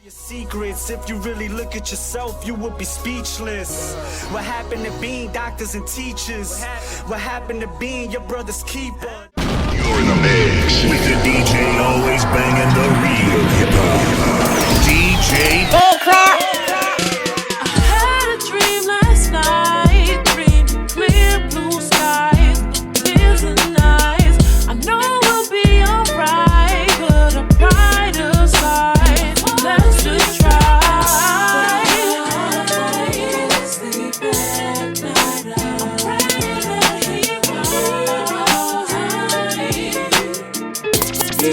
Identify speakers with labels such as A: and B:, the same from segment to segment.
A: Your secrets, if you really look at yourself, you would be speechless. What happened to being doctors and teachers? What happened to being your brother's keeper?
B: You're in the mix with the DJ always banging the real hip hop. DJ
C: BandClap. I had a dream last night, dreamed clear blue skies, tears and eyes. I know we'll be alright, but a brighter side. Let's just try. Sleep at night. I'm praying that he be what I need to be.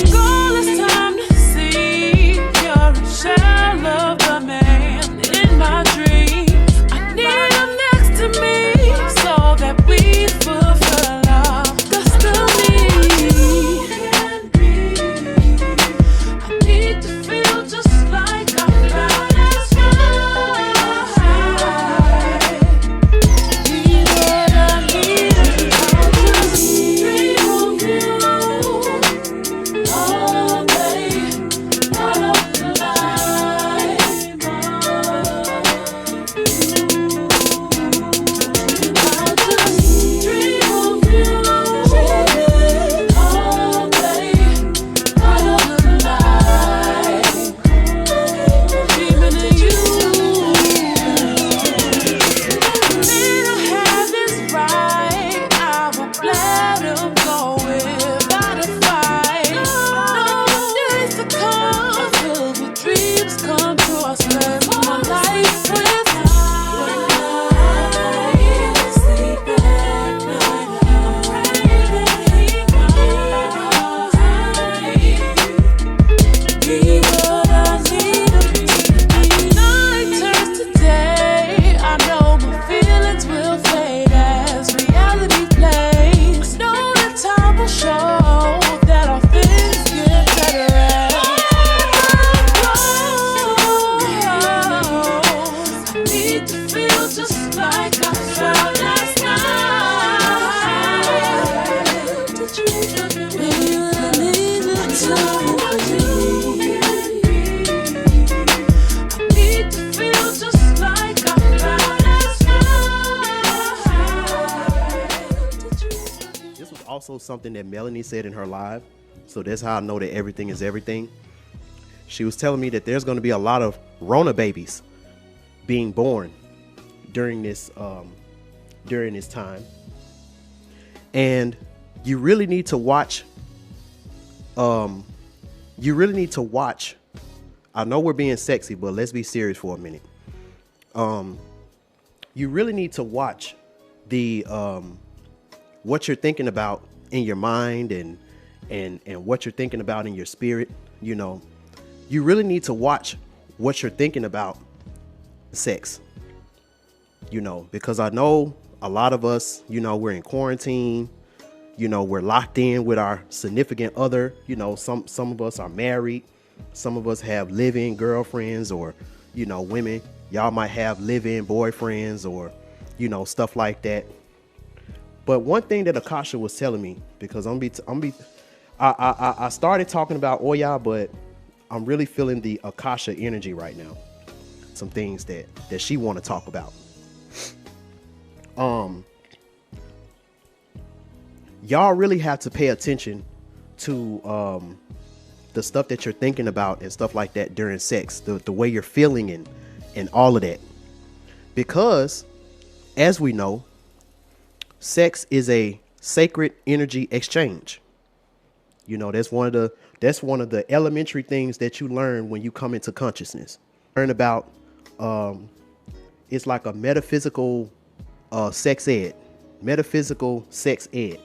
C: So all this time to see you're a shell of the man in my dreams. I need him next to me so that we fulfill our destiny. I need to feel just like I'm proud as right. Be what I need to be. I'll just dream of you all day, all of the night. I'll just dream of you all day, all of the night. Dreaming of you. Need to have this right. I won't let him go without a fight. I know the days to come, filled with dreams come true. I spend my life with sleep at night. I'm praying that he be what I need to be. Night turns to day. I know my feelings will fade as reality plays. Know that time will show that all things get better as I need to feel just like I felt last night. Baby, I need to I need to feel just like I felt last night.
D: This was also something that Melanie said in her live, so that's how I know that everything is everything. She was telling me that there's going to be a lot of Rona babies being born during this time, and you really need to watch. I know we're being sexy, but let's be serious for a minute. You really need to watch the what you're thinking about in your mind and what you're thinking about in your spirit. You know, you really need to watch what you're thinking about sex. You know, because I know a lot of us, you know, we're in quarantine. You know, we're locked in with our significant other. You know, some of us are married. Some of us have live-in girlfriends, or, you know, women, y'all might have live-in boyfriends, or, you know, stuff like that. But one thing that Akasha was telling me, because I started talking about Oya, but I'm really feeling the Akasha energy right now. Some things that she want to talk about. Y'all really have to pay attention to the stuff that you're thinking about and stuff like that during sex, the way you're feeling and all of that. Because, as we know, sex is a sacred energy exchange. You know, that's one of the elementary things that you learn when you come into consciousness. Learn about it's like a metaphysical sex ed. Metaphysical sex ed.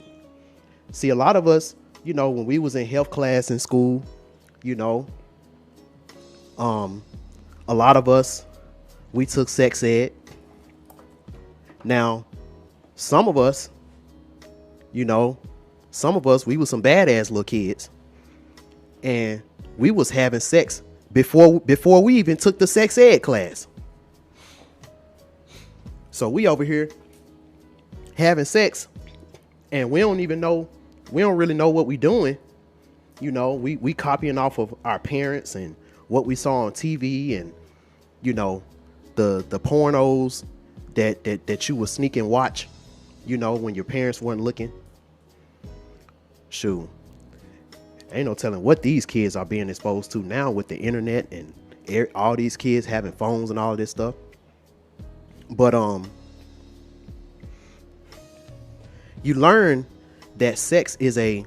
D: See, a lot of us, you know, when we was in health class in school, you know, a lot of us, we took sex ed. Now, some of us, you know, we was some badass little kids, and we was having sex before we even took the sex ed class. So we over here having sex, and we don't really know what we doing You know, we copying off of our parents and what we saw on TV, and you know, the pornos that you would sneak and watch, you know, when your parents weren't looking. Shoot, ain't no telling what these kids are being exposed to now with the internet and all these kids having phones and all this stuff. But you learn that sex is a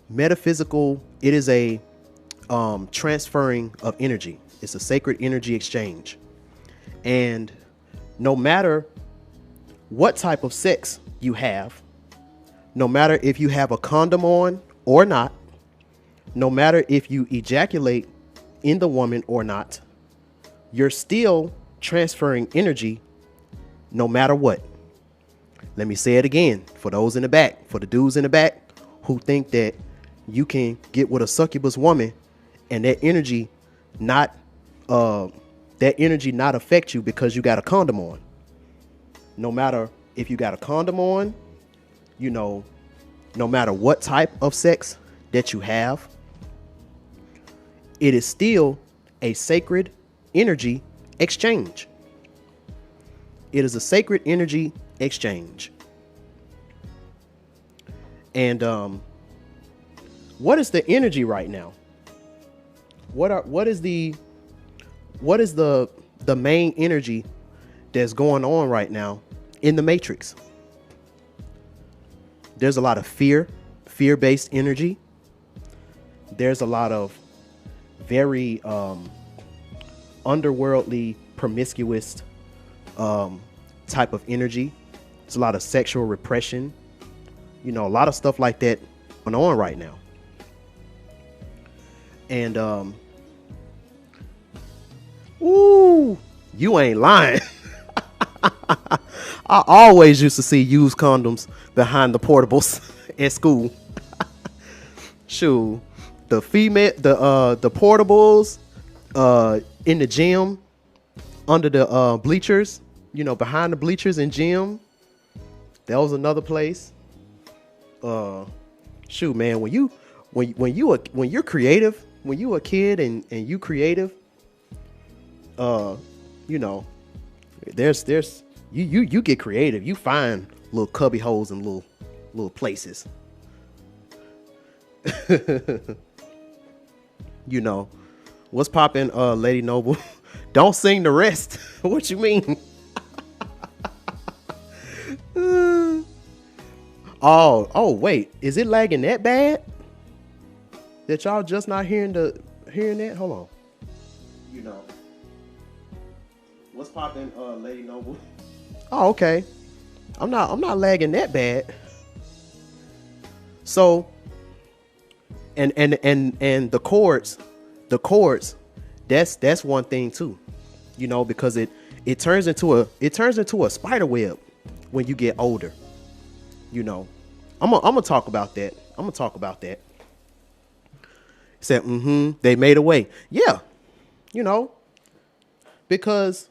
D: metaphysical, it is a transferring of energy. It's a sacred energy exchange. And no matter what type of sex you have, no matter if you have a condom on or not, no matter if you ejaculate in the woman or not, you're still transferring energy no matter what. Let me say it again for those in the back, for the dudes in the back who think that you can get with a succubus woman and that energy not affect you because you got a condom on. No matter if you got a condom on, you know, no matter what type of sex that you have, it is still a sacred energy exchange. It is a sacred energy exchange. And what is the energy right now? What is the main energy that's going on right now in the Matrix? There's a lot of fear-based energy. There's a lot of very underworldly, promiscuous type of energy. There's a lot of sexual repression. You know, a lot of stuff like that going on right now. And ooh, you ain't lying. I always used to see used condoms behind the portables at school. Shoot, the portables in the gym, under the bleachers, you know, behind the bleachers in gym. That was another place. Shoot, man, when you're creative, when you a kid and you creative, you know, there's you get creative. You find little cubby holes and little places. You know, what's poppin', Lady Noble? Don't sing the rest. What you mean? Oh, wait. Is it lagging that bad? That y'all just not hearing that? Hold on. You know. What's poppin', Lady Noble? Oh, okay. I'm not lagging that bad. So, and the chords, that's one thing too. You know, because it turns into a spider web when you get older. You know, I'm gonna talk about that. Said, they made a way. Yeah, you know, because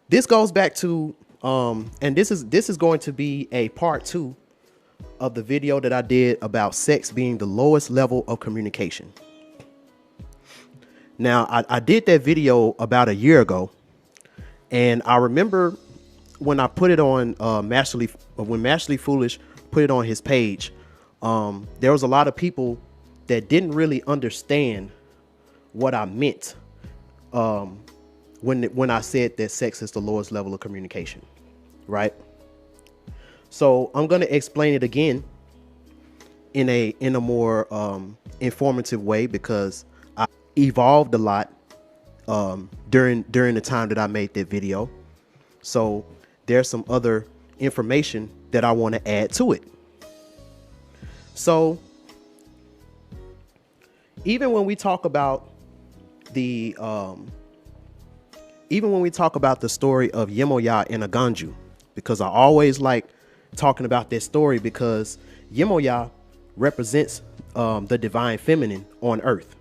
D: this goes back to, and this is going to be a part 2 of the video that I did about sex being the lowest level of communication. Now, I did that video about a year ago, and I remember when I put it on when Masterly Foolish put it on his page, there was a lot of people that didn't really understand what I meant when I said that sex is the lowest level of communication, right? So I'm going to explain it again in a more informative way, because I evolved a lot during the time that I made that video. So there's some other information that I want to add to it. So even when we talk about the story of Yemoya and Aganju, because I always like talking about this story, because Yemoya represents the divine feminine on earth,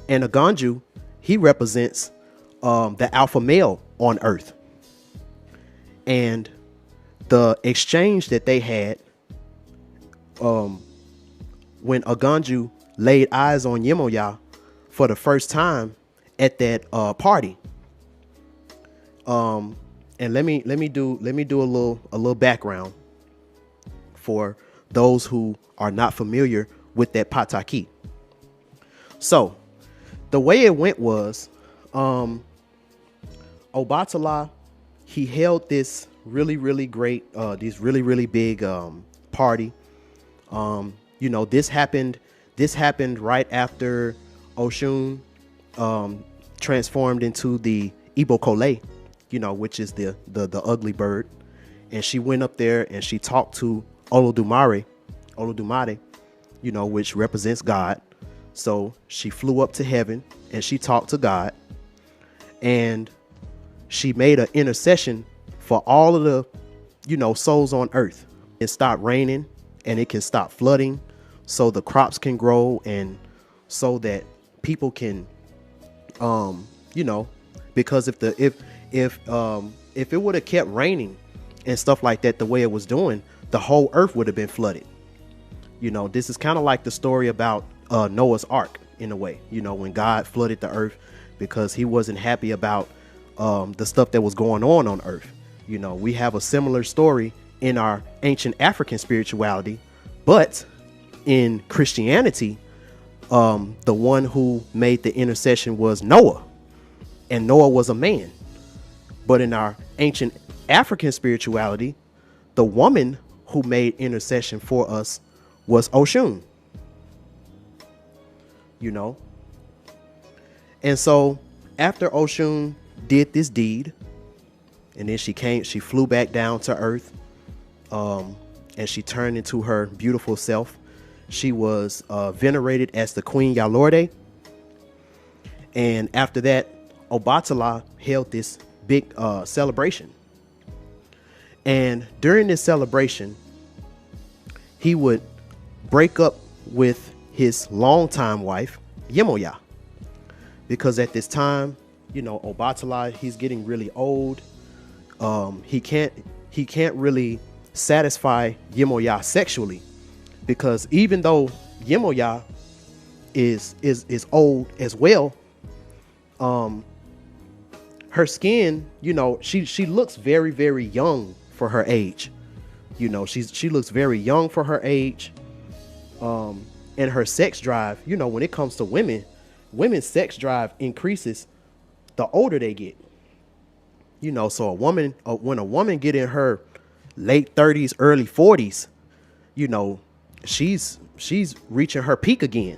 D: and Aganju, he represents the alpha male on earth. And the exchange that they had when Aganju laid eyes on Yemoya for the first time at that party. And let me do a little background for those who are not familiar with that pataki. So the way it went was, Obatala, he held this really great, this really big party. This happened right after Oshun transformed into the Ibokole, which is the ugly bird. And she went up there and she talked to Olodumare, which represents God. So she flew up to heaven and she talked to God, and she made an intercession for all of the, souls on earth. It stopped raining and it can stop flooding so the crops can grow, and so that people can, because if it would have kept raining and stuff like that the way it was doing, the whole earth would have been flooded. This is kind of like the story about Noah's Ark in a way, when God flooded the earth because he wasn't happy about the stuff that was going on earth. We have a similar story in our ancient African spirituality, but in Christianity, the one who made the intercession was Noah, and Noah was a man. But in our ancient African spirituality, the woman who made intercession for us was Oshun. And so after Oshun did this deed, and then she flew back down to earth, and she turned into her beautiful self. She was venerated as the Queen Yalorde. And after that, Obatala held this big celebration. And during this celebration, he would break up with his longtime wife, Yemoya, because at this time, Obatala, he's getting really old. He can't really satisfy Yemoya sexually, because even though Yemoya is old as well, her skin, she looks very young for her age. She looks very young for her age. And her sex drive, when it comes to women's sex drive increases the older they get. So when a woman get in her late 30s, early 40s, she's reaching her peak again.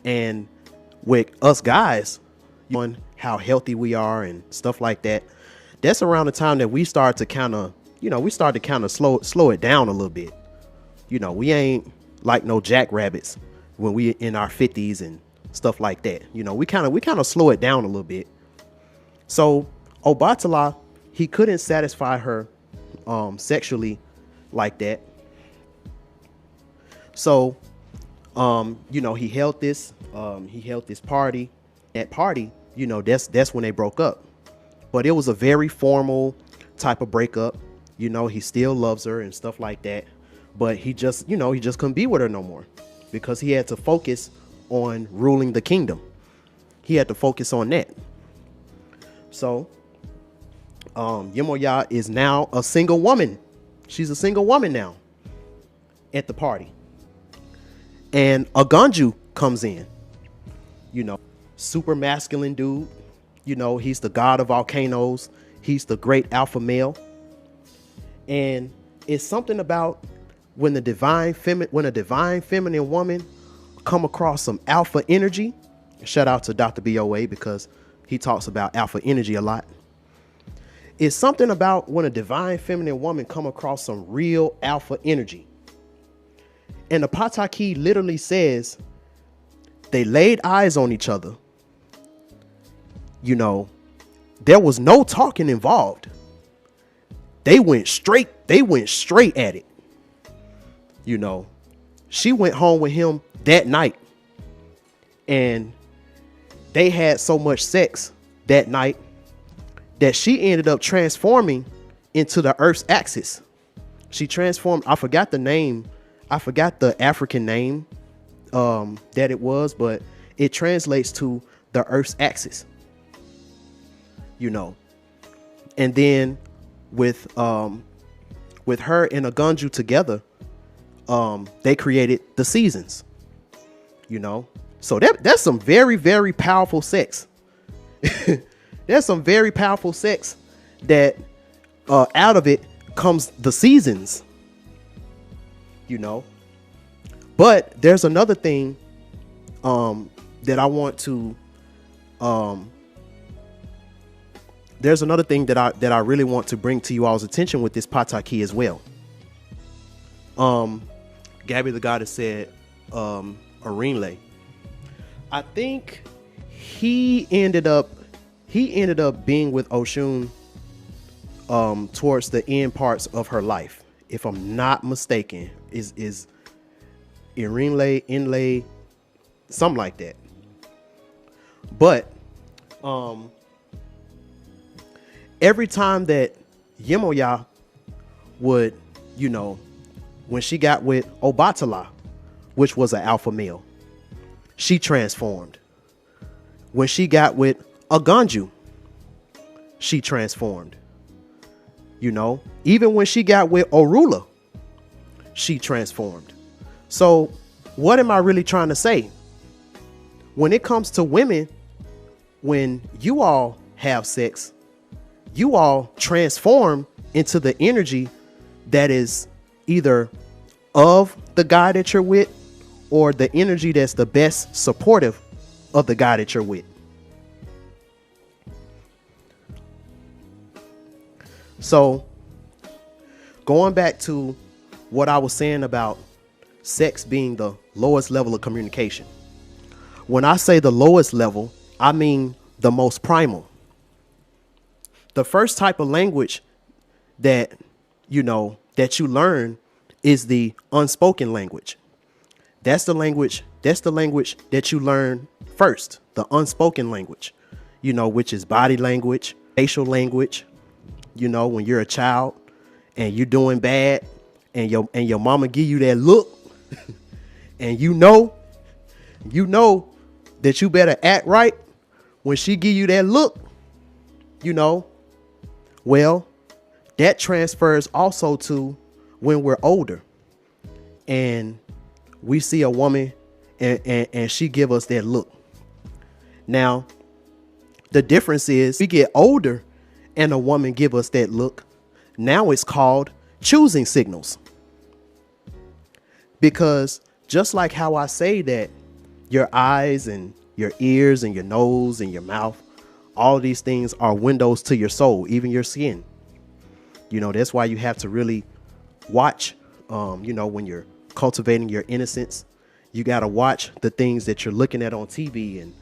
D: And with us guys, on how healthy we are and stuff like that, that's around the time that we start to kind of slow it down a little bit. We ain't like no jackrabbits when we in our 50s and stuff like that. We kind of slow it down a little bit. So Obatala, he couldn't satisfy her sexually like that. So he held this party. That party, that's when they broke up. But it was a very formal type of breakup. He still loves her and stuff like that. But he just couldn't be with her no more, because he had to focus on ruling the kingdom. He had to focus on that. So Yemoya is now a single woman. She's a single woman now at the party. And Aganju comes in, super masculine dude. He's the god of volcanoes. He's the great alpha male. And it's something about when a divine feminine woman come across some alpha energy. Shout out to Dr. BOA, because he talks about alpha energy a lot. It's something about when a divine feminine woman come across some real alpha energy. And the Pataki literally says they laid eyes on each other. There was no talking involved. They went straight at it. She went home with him that night, and they had so much sex that night that she ended up transforming into the Earth's axis. She transformed. I forgot the name. I forgot the African name that it was, but it translates to the Earth's axis. You know, and then with her and Aganju together, they created the seasons. You know, so that's some very, very powerful sex. There's some very powerful sex that out of it comes the seasons. You know, but there's another thing that I want to there's another thing that I really want to bring to you all's attention with this Pataki as well. Gabby the Goddess said Arinle. I think he ended up being with Oshun towards the end parts of her life, if I'm not mistaken. Is Irinle, Inlay, something like that. But every time that Yemoya would, you know, when she got with Obatala, which was an alpha male, she transformed. When she got with Aganju, she transformed. You know, even when she got with Orula, she transformed. So what am I really trying to say? When it comes to women, when you all have sex, you all transform into the energy that is either of the guy that you're with or the energy that's the best supportive of the guy that you're with. So going back to what I was saying about sex being the lowest level of communication. When I say the lowest level, I mean the most primal. The first type of language that, you know, that you learn is the unspoken language. That's the language that you learn first, the unspoken language, you know, which is body language, facial language. You know, when you're a child and you're doing bad and your mama give you that look and you know that you better act right when she give you that look, you know, well, that transfers also to when we're older and we see a woman and she give us that look. Now, the difference is we get older and a woman give us that look. Now it's called choosing signals. Because just like how I say that your eyes and your ears and your nose and your mouth, all these things are windows to your soul, even your skin. You know, that's why you have to really watch, you know, when you're cultivating your innocence, you got to watch the things that you're looking at on TV and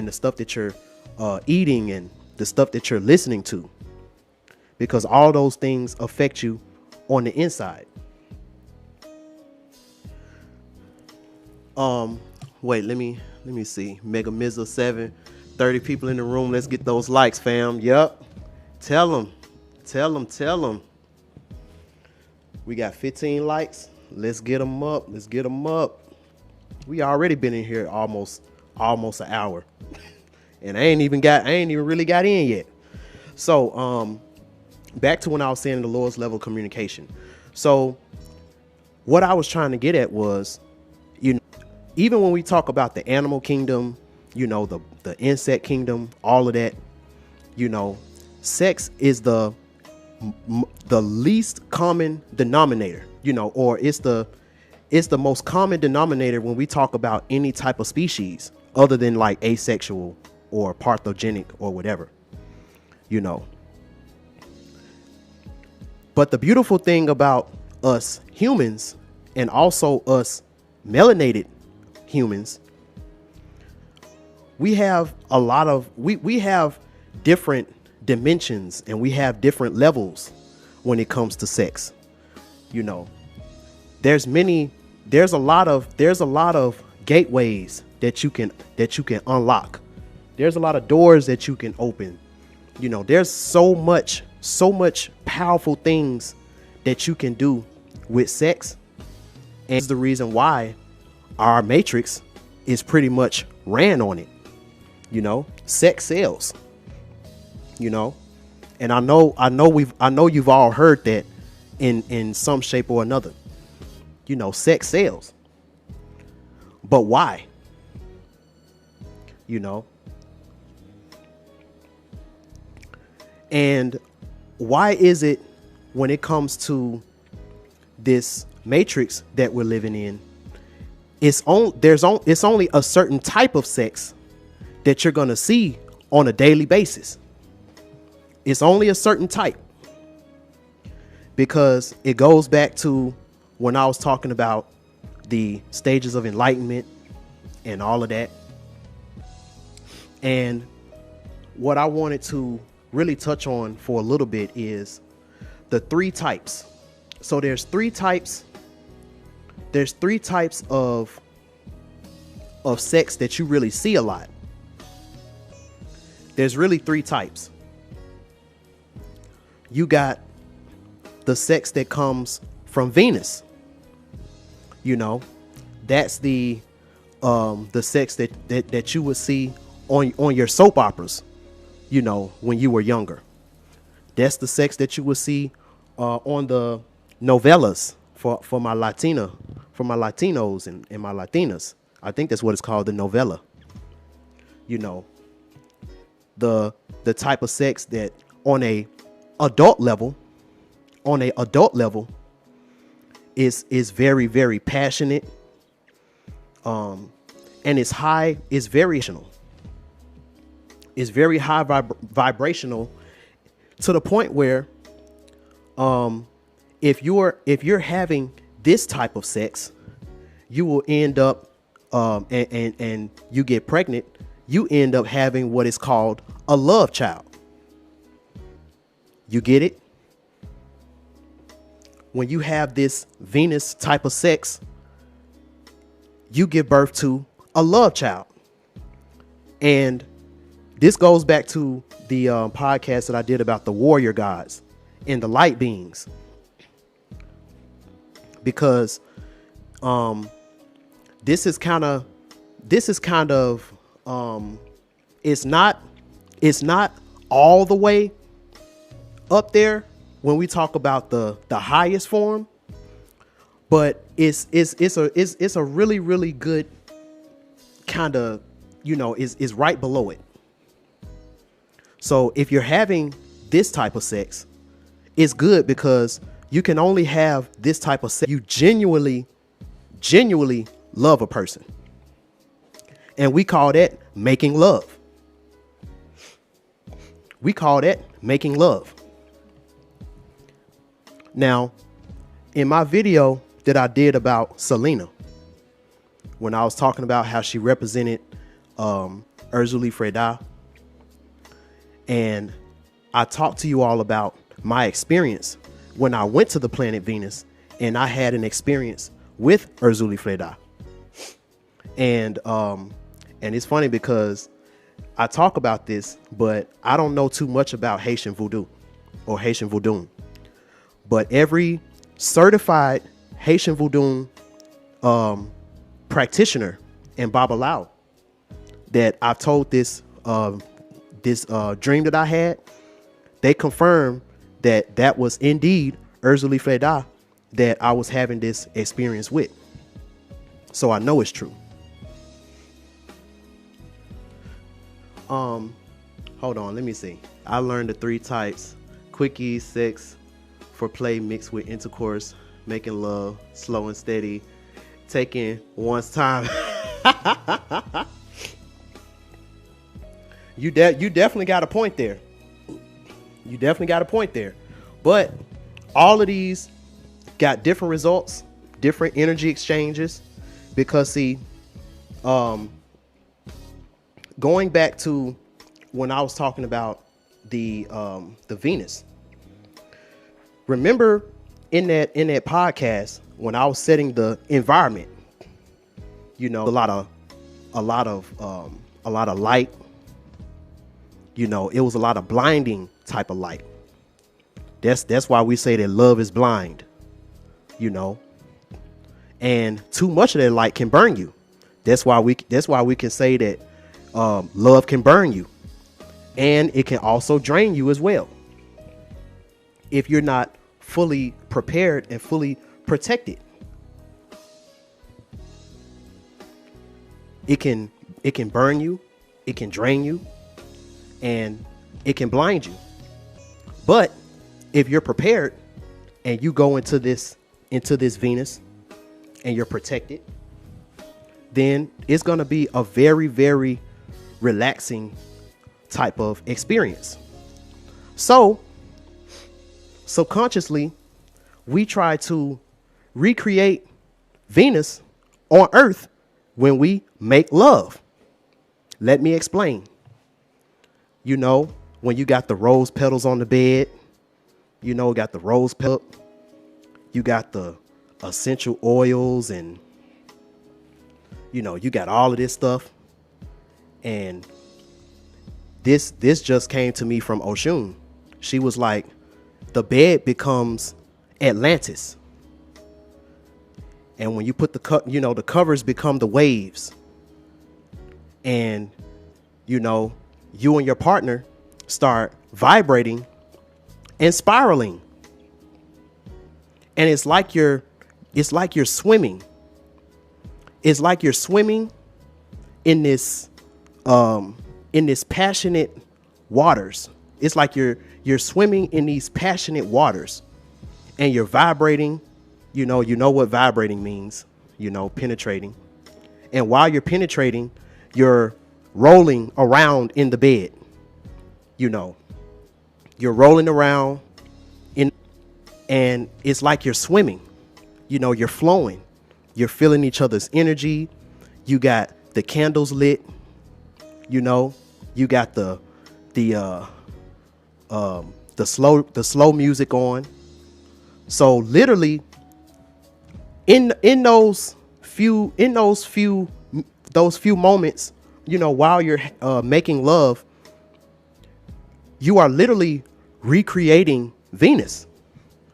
D: the stuff that you're eating and the stuff that you're listening to, because all those things affect you on the inside. Wait, let me see. Mega Mizza 7, 30 people in the room. Let's get those likes, fam. Yup. Tell them. We got 15 likes. Let's get them up. We already been in here almost an hour. And I ain't even really got in yet. So, back to when I was saying the lowest level of communication. So what I was trying to get at was, you know, even when we talk about the animal kingdom, you know, the insect kingdom, all of that, you know, sex is the least common denominator, you know, or it's the most common denominator when we talk about any type of species other than like asexual or parthogenic or whatever, you know. But the beautiful thing about us humans and also us melanated humans, we have a lot of, we have different dimensions and we have different levels when it comes to sex. You know, there's a lot of gateways that you can unlock. There's a lot of doors that you can open. You know, there's so much powerful things that you can do with sex And it's the reason why our matrix is pretty much ran on it. You know, sex sells. You know, and I know you've all heard that in some shape or another. You know, sex sells. But why? You know, and why is it when it comes to this matrix that we're living in, it's only a certain type of sex that you're going to see on a daily basis. It's only a certain type, because it goes back to when I was talking about the stages of enlightenment and all of that. And what I wanted to really touch on for a little bit is the 3 types. So there's 3 types. There's 3 types of sex that you really see a lot. There's really 3 types. You got the sex that comes from Venus. You know, that's the sex that you would see on your soap operas, you know, when you were younger. That's the sex that you would see on the novellas for my Latinos and my Latinas. I think that's what it's called, the novella. You know, the type of sex that on a adult level is very, very passionate. And it's variational. It's very high vibrational, to the point where if you're having this type of sex, you will end up and you get pregnant, you end up having what is called a love child. You get it? When you have this Venus type of sex, you give birth to a love child. And this goes back to the podcast that I did about the warrior gods and the light beings, because this is kind of it's not all the way up there when we talk about the highest form, but it's a really, really good kind of, you know, is right below it. So if you're having this type of sex, it's good, because you can only have this type of sex. You genuinely love a person. And we call that making love. We call that making love. Now, in my video that I did about Selena, when I was talking about how she represented Urzuli Freda, and I talked to you all about my experience when I went to the planet Venus and I had an experience with Urzuli Freda. And it's funny because I talk about this, but I don't know too much about Haitian voodoo or Haitian voodoo. But every certified Haitian voodoo practitioner and Babalao that I've told this dream that I had, they confirmed that was indeed Urzuli Freda that I was having this experience with. So I know it's true. Hold on, let me see. I learned the 3 types: quickie, sex for play mixed with intercourse, making love, slow and steady, taking one's time. You definitely got a point there. You definitely got a point there. But all of these got different results, different energy exchanges, because see, going back to when I was talking about the Venus. Remember in that podcast when I was setting the environment, you know, a lot of light. You know, it was a lot of blinding type of light. That's why we say that love is blind. You know, and too much of that light can burn you. That's why we can say that love can burn you, and it can also drain you as well if you're not fully prepared and fully protected. It can burn you, it can drain you, and it can blind you. But if you're prepared and you go into this Venus and you're protected, then it's going to be a very, very relaxing type of experience. So subconsciously, we try to recreate Venus on Earth when we make love. Let me explain. You know, when you got the rose petals on the bed, you know, got the rose petal, you got the essential oils, and you know, you got all of this stuff. And this just came to me from Oshun. She was like, the bed becomes Atlantis. And when you put the covers become the waves. And, you know, you and your partner start vibrating and spiraling. And it's like you're swimming. It's like you're swimming in this passionate waters. It's like you're swimming in these passionate waters, and you're vibrating. You know what vibrating means, penetrating. And while you're penetrating, you're rolling around in the bed. You're rolling around and it's like you're swimming. You're flowing. You're feeling each other's energy. You got the candles lit. You got the slow music on. So literally in those few moments, while you're making love, you are literally recreating Venus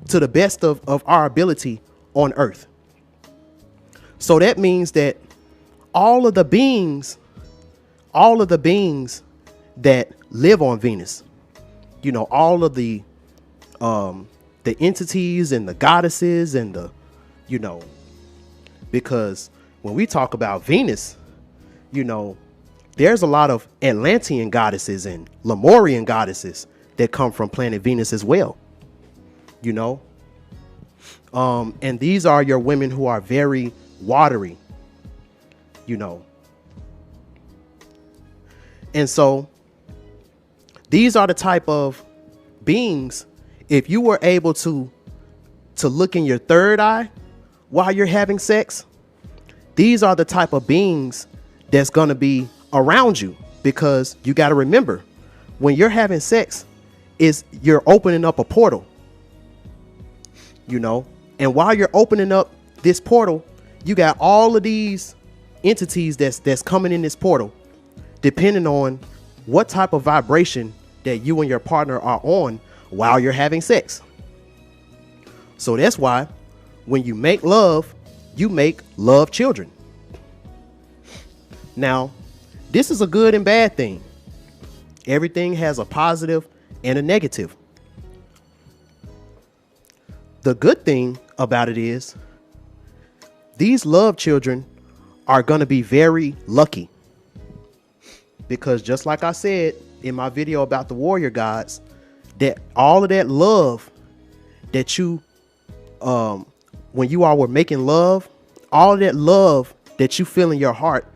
D: to the best of our ability on Earth. So that means that all of the beings that live on Venus, all of the entities and the goddesses and because when we talk about Venus, there's a lot of Atlantean goddesses and Lemurian goddesses that come from planet Venus as well. And these are your women who are very watery, and so these are the type of beings, if you were able to look in your third eye while you're having sex, these are the type of beings that's going to be around you. Because you got to remember, when you're having sex, you're opening up a portal, and while you're opening up this portal, you got all of these entities that's coming in this portal, depending on what type of vibration that you and your partner are on while you're having sex. So that's why when you make love children. Now, this is a good and bad thing. Everything has a positive and a negative. The good thing about it is these love children are going to be very lucky, because just like I said in my video about the warrior gods, that all of that love that you when you all were making love, all of that love that you feel in your heart,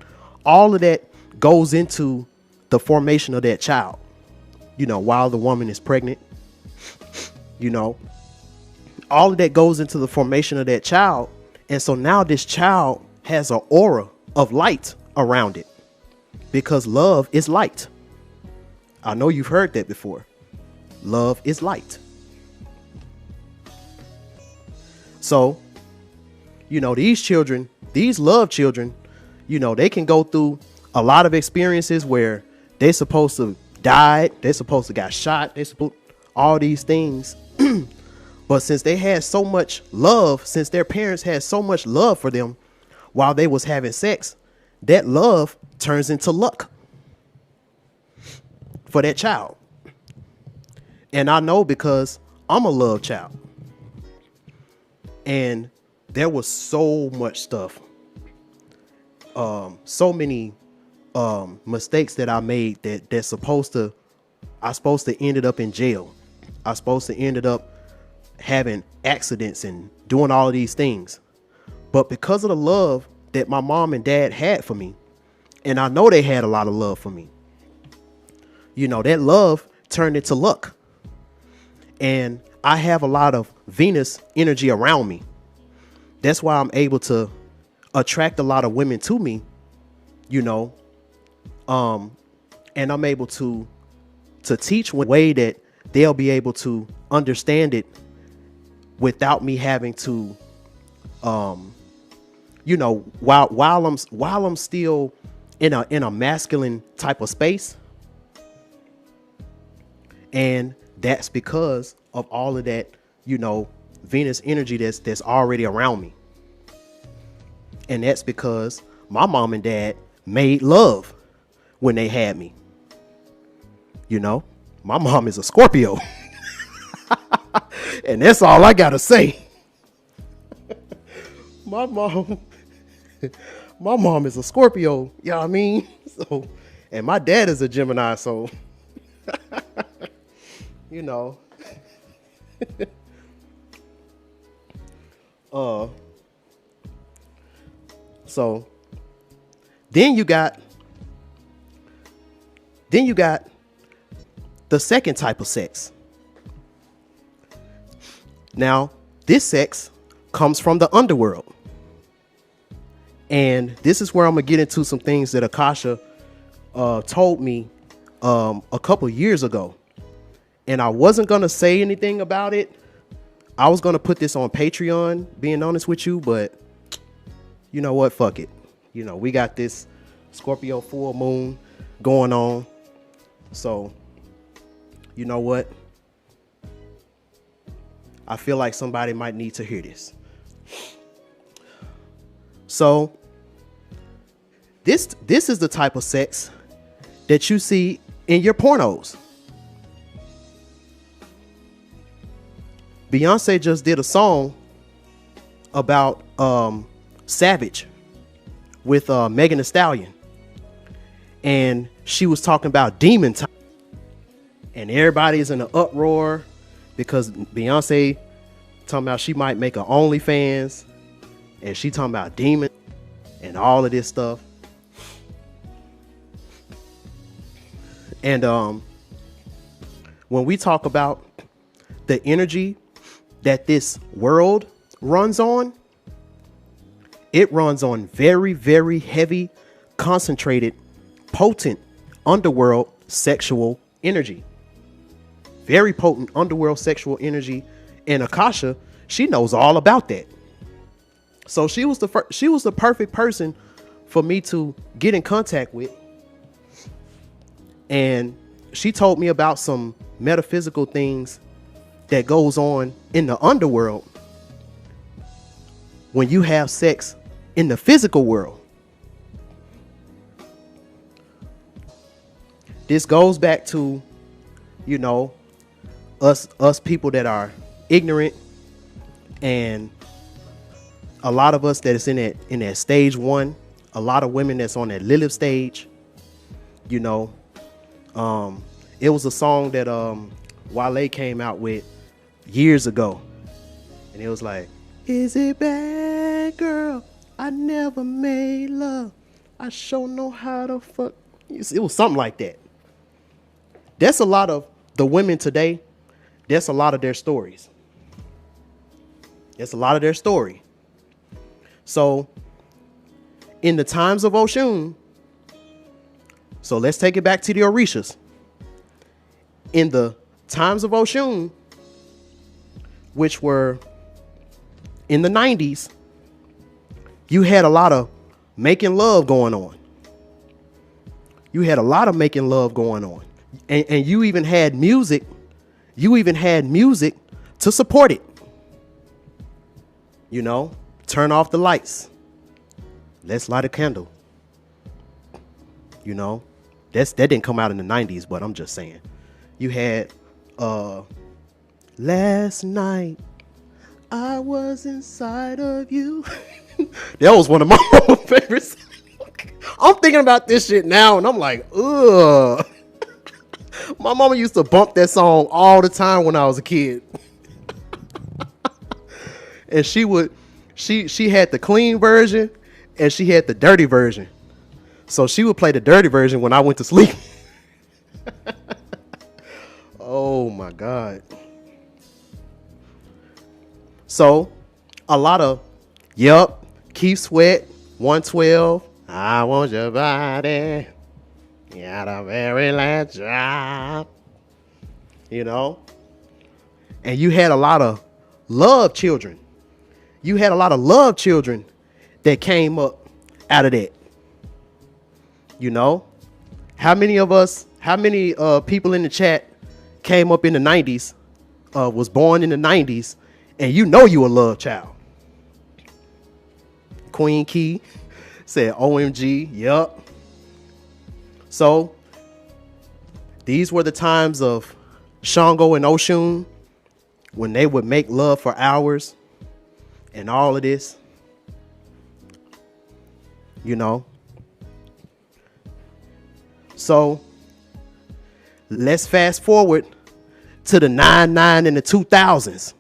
D: all of that goes into the formation of that child, while the woman is pregnant. All of that goes into the formation of that child. And so now this child has an aura of light around it, because love is light. I know you've heard that before. Love is light. So, these love children, they can go through a lot of experiences where they're supposed to die, they're supposed to got shot, all these things. But since they had so much love, since their parents had so much love for them while they was having sex, that love turns into luck for that child. And I know because I'm a love child. And there was so much stuff, so many mistakes that I made that I supposed to ended up in jail. I supposed to ended up having accidents and doing all of these things. But because of the love that my mom and dad had for me, and I know they had a lot of love for me, that love turned into luck. And I have a lot of Venus energy around me. That's why I'm able to attract a lot of women to me, and I'm able to teach in a way that they'll be able to understand it without me having to, while I'm still in a masculine type of space. And that's because of all of that, Venus energy that's already around me. And that's because my mom and dad made love when they had me. My mom is a Scorpio. And that's all I gotta say. My mom is a Scorpio. You know what I mean? So, and my dad is a Gemini, so so then you got the second type of sex. Now, this sex comes from the underworld. And this is where I'm going to get into some things that Akasha told me a couple years ago. And I wasn't going to say anything about it. I was going to put this on Patreon, being honest with you. But you know what? Fuck it. We got this Scorpio full moon going on. So, you know what? I feel like somebody might need to hear this. So, this is the type of sex that you see in your pornos. Beyonce just did a song about Savage with Megan Thee Stallion. And she was talking about demon time. And everybody is in an uproar because Beyonce talking about she might make an OnlyFans. And she talking about demon and all of this stuff. And when we talk about the energy that this world runs on, it runs on very, very heavy, concentrated, potent underworld sexual energy. Very potent underworld sexual energy. And Akasha, she knows all about that. So she was the perfect person for me to get in contact with. And she told me about some metaphysical things that goes on in the underworld when you have sex in the physical world. This goes back to, us people that are ignorant, and a lot of us that is in that stage one, a lot of women that's on that Lilith stage. It was a song that Wale came out with years ago, and it was like, is it bad, girl? I never made love. I sure know how to fuck. It was something like that. That's a lot of the women today. That's a lot of their stories. That's a lot of their story. So, in the times of Oshun, so let's take it back to the Orishas. In the times of Oshun, which were in the 90s, you had a lot of making love going on. You had a lot of making love going on. And you even had music. You even had music to support it. You know, turn off the lights. Let's light a candle. You know, that didn't come out in the 90s, but I'm just saying. You had last night I was inside of you. That was one of my favorites. I'm thinking about this shit now and I'm like, ugh. My mama used to bump that song all the time when I was a kid. And she had the clean version and she had the dirty version. So she would play the dirty version when I went to sleep. Oh my God. So a lot of, Keith Sweat, 112, I want your body. Yeah, the very last drop. You know? And you had a lot of love children. You had a lot of love children that came up out of that. You know? How many people in the chat came up in the 90s, was born in the 90s, and you know you a love child? Queen Key said OMG, yup. So these were the times of Shango and Oshun when they would make love for hours and all of this. You know. So let's fast forward to the 99 and the 2000s.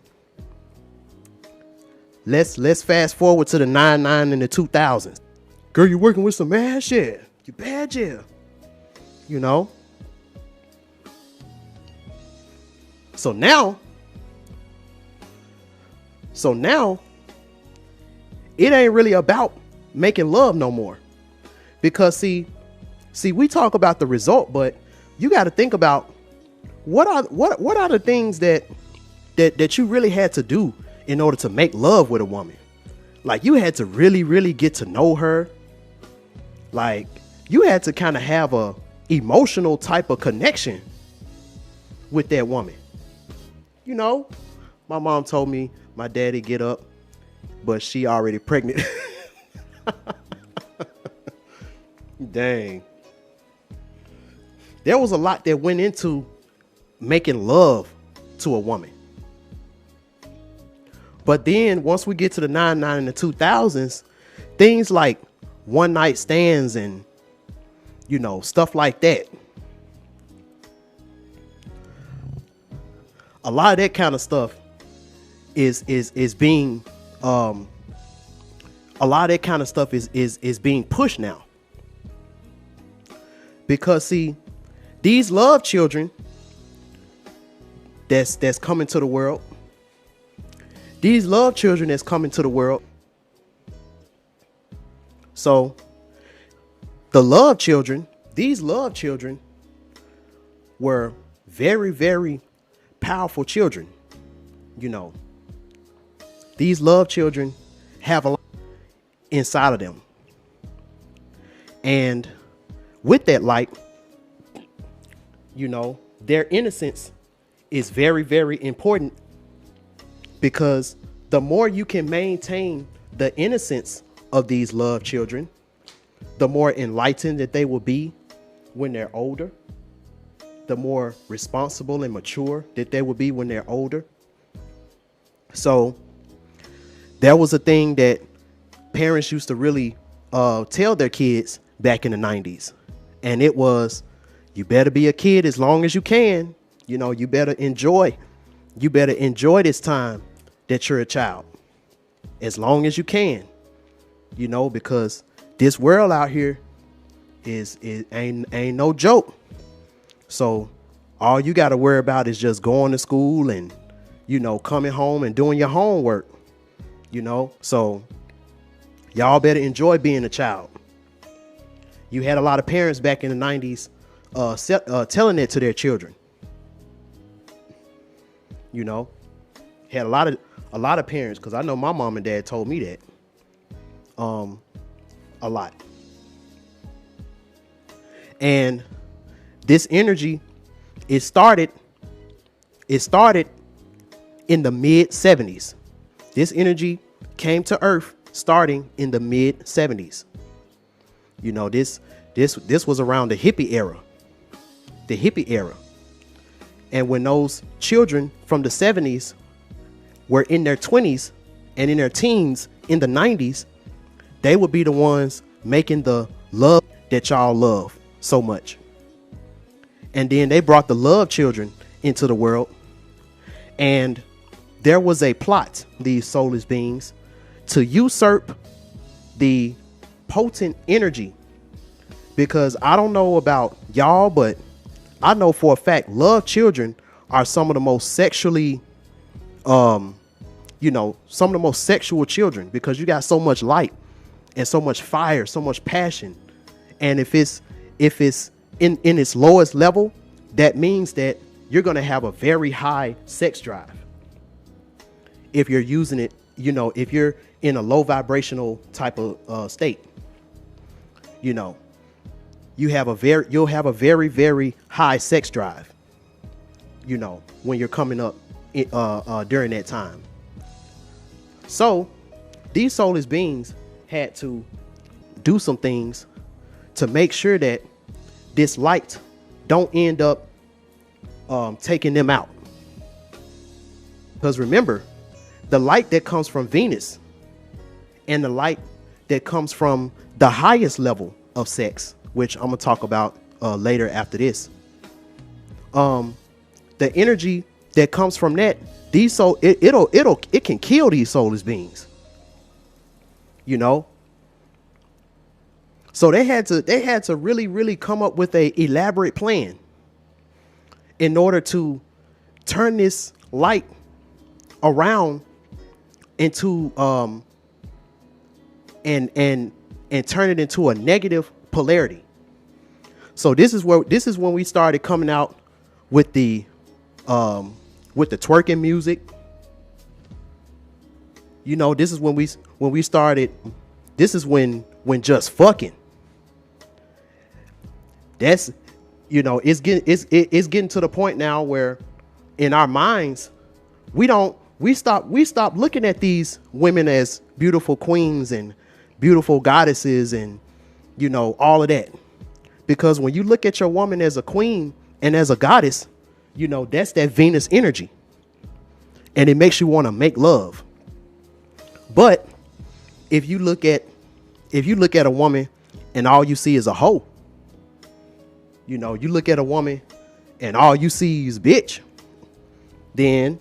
D: Let's fast forward to the 99 and the 2000s. Girl, you're working with some ass, yeah. You bad, yeah. You know. So now it ain't really about making love no more. Because see, we talk about the result, but you got to think about what are the things that you really had to do in order to make love with a woman. Like, you had to really, really get to know her. Like, you had to kind of have a emotional type of connection with that woman. You know, my mom told me my daddy get up, but she already pregnant. Dang. There was a lot that went into making love to a woman. But then once we get to the 99 and the 2000s, things like one night stands and, you know, stuff like that. A lot of that kind of stuff is being a lot of that kind of stuff is being pushed now. Because see, these love children that's coming to the world. These love children that's coming to the world. So the love children, these love children were very, very powerful children. You know, these love children have a lot inside of them. And with that light, you know, their innocence is very, very important, because the more you can maintain the innocence of these love children, the more enlightened that they will be when they're older, the more responsible and mature that they will be when they're older. So there was a thing that parents used to really tell their kids back in the 90s. And it was, you better be a kid as long as you can. You know, you better enjoy this time that you're a child as long as you can, you know, because this world out here ain't no joke. So all you got to worry about is just going to school and, you know, coming home and doing your homework, you know. So y'all better enjoy being a child. You had a lot of parents back in the 90s telling it to their children. You know, had a lot of parents, because I know my mom and dad told me that a lot. And this energy, it started in the mid 70s. This energy came to Earth starting in the mid 70s. You know, this was around the hippie era. The hippie era. And when those children from the 70s were in their 20s and in their teens in the 90s, they would be the ones making the love that y'all love so much. And then they brought the love children into the world. And there was a plot, these soulless beings, to usurp the potent energy. Because I don't know about y'all, but I know for a fact love children are some of the most sexually, some of the most sexual children, because you got so much light and so much fire, so much passion. And if it's in its lowest level, that means that you're going to have a very high sex drive. If you're using it, if you're in a low vibrational type of state, you'll have a very, very high sex drive, when you're coming up during that time. So these soulless beings had to do some things to make sure that this light don't end up taking them out. Because remember, the light that comes from Venus and the light that comes from the highest level of sex, which I'm gonna talk about later after this, the energy that comes from that, it can kill these soulless beings. So they had to really come up with a elaborate plan in order to turn this light around into and turn it into a negative polarity. So this is when we started coming out with the twerking music. This is when we started. This is when just fucking. That's it's getting to the point now where in our minds we stop looking at these women as beautiful queens and beautiful goddesses and all of that. Because when you look at your woman as a queen and as a goddess, that's that Venus energy. And it makes you want to make love. But if you look at a woman and all you see is a hoe, you look at a woman and all you see is bitch, then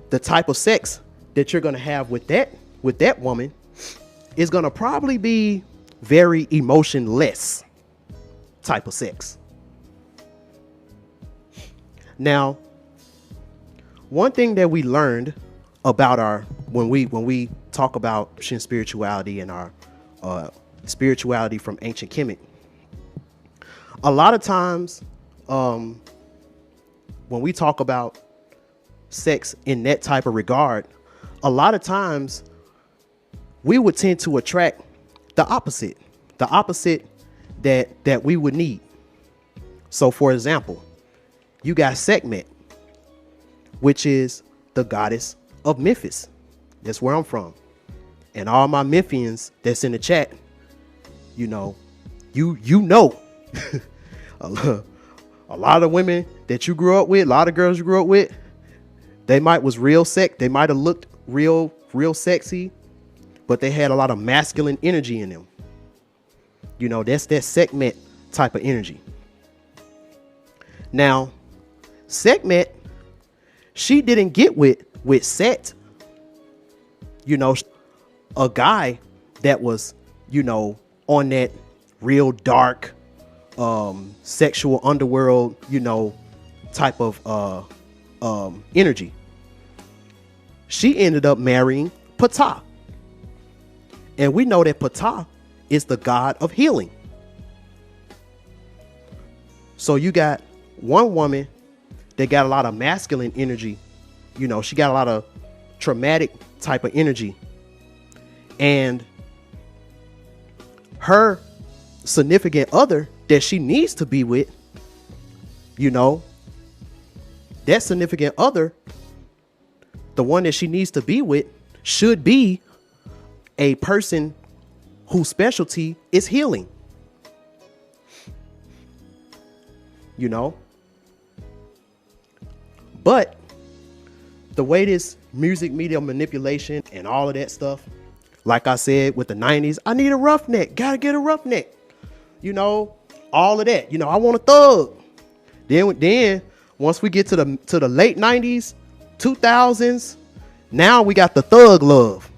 D: the type of sex that you're going to have with that woman is going to probably be very emotionless type of sex. Now, one thing that we learned about when we talk about spirituality and our spirituality from ancient Kemet, a lot of times when we talk about sex in that type of regard, a lot of times we would tend to attract the opposite that we would need. So for example, you got Sekhmet, which is the goddess of Memphis. That's where I'm from. And all my Memphians that's in the chat, a lot of women that you grew up with, a lot of girls you grew up with, they might have looked real sexy, but they had a lot of masculine energy in them. That's that Sekhmet type of energy. Now, Sekhmet, she didn't get with Set, a guy that was, on that real dark, sexual underworld, type of energy. She ended up marrying Ptah. And we know that Ptah is the god of healing. So you got one woman that got a lot of masculine energy. She got a lot of traumatic type of energy. And her significant other that she needs to be with, that significant other, the one that she needs to be with, should be a person whose specialty is healing. You know? But the way this music media manipulation and all of that stuff, like I said with the 90s, I need a roughneck. Gotta get a roughneck. You know, all of that. You know, I want a thug. Then once we get to the late 90s, 2000s, now we got the thug love.